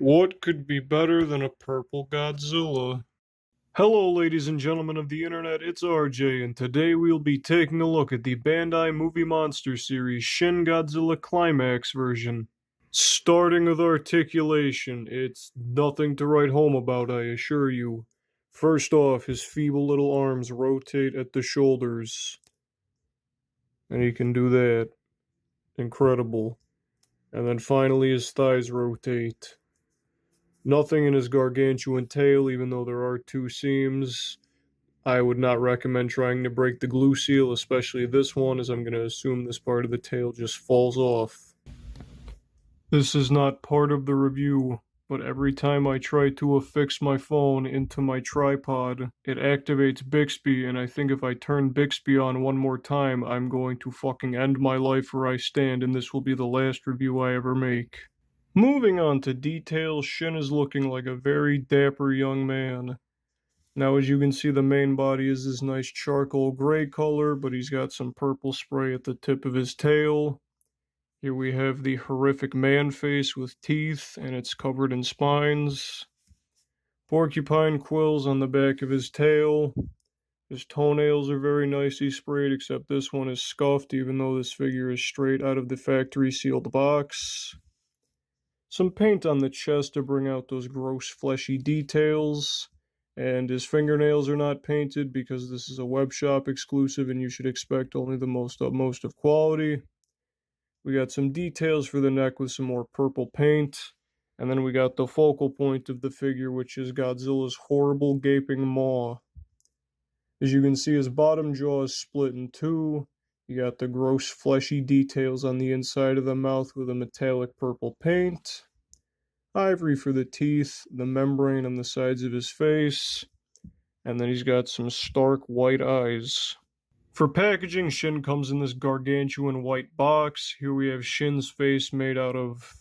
What could be better than a purple Godzilla? Hello, ladies and gentlemen of the internet, it's RJ, and today we'll be taking a look at the Bandai movie monster series Shin Godzilla Climax version. Starting with Articulation, it's nothing to write home about, I assure you. First off, his feeble little arms rotate at the shoulders. And he can do that. Incredible. And then finally his thighs rotate. Nothing in his gargantuan tail, even though there are two seams. I would not recommend trying to break the glue seal, especially this one, as I'm going to assume this part of the tail just falls off. This is not part of the review, but every time I try to affix my phone into my tripod, it activates Bixby, and I think if I turn Bixby on one more time, I'm going to fucking end my life where I stand, and this will be the last review I ever make. Moving on to details, Shin is looking like a very dapper young man. Now, as you can see, the main body is this nice charcoal gray color, but he's got some purple spray at the tip of his tail. Here we have the horrific man face with teeth, and it's covered in spines. Porcupine quills on the back of his tail. His toenails are very nicely sprayed, except this one is scuffed, even though this figure is straight out of the factory sealed box. Some paint on the chest to bring out those gross fleshy details, and his fingernails are not painted because this is a web shop exclusive and you should expect only the most of quality. We got some details for the neck with some more purple paint, and then we got the focal point of the figure, which is Godzilla's horrible gaping maw. As you can see, his bottom jaw is split in two. You got the gross fleshy details on the inside of the mouth with a metallic purple paint. Ivory for the teeth, the membrane on the sides of his face, and then he's got some stark white eyes. For packaging, Shin comes in this gargantuan white box. Here we have Shin's face made out of...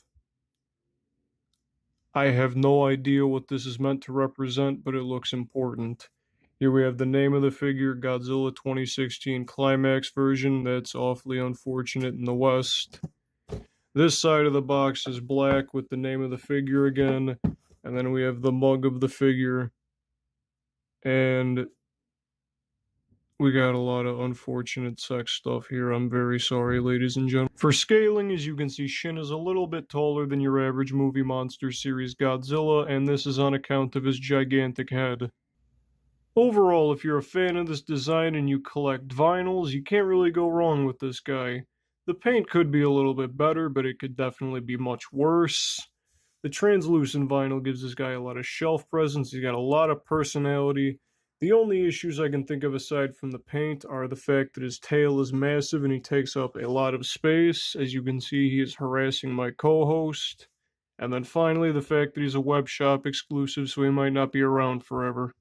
I have no idea what this is meant to represent, but it looks important. Here we have the name of the figure, Godzilla 2016 Climax version. That's awfully unfortunate in the West. This side of the box is black with the name of the figure again. And then we have the mug of the figure. And we got a lot of unfortunate sex stuff here. I'm very sorry, ladies and gentlemen. For scaling, as you can see, Shin is a little bit taller than your average movie monster series Godzilla, and this is on account of his gigantic head. Overall, if you're a fan of this design and you collect vinyls, you can't really go wrong with this guy. The paint could be a little bit better, but it could definitely be much worse. The translucent vinyl gives this guy a lot of shelf presence. He's got a lot of personality. The only issues I can think of aside from the paint are the fact that his tail is massive and he takes up a lot of space. As you can see, he is harassing my co-host. And then finally, the fact that he's a web shop exclusive, so he might not be around forever.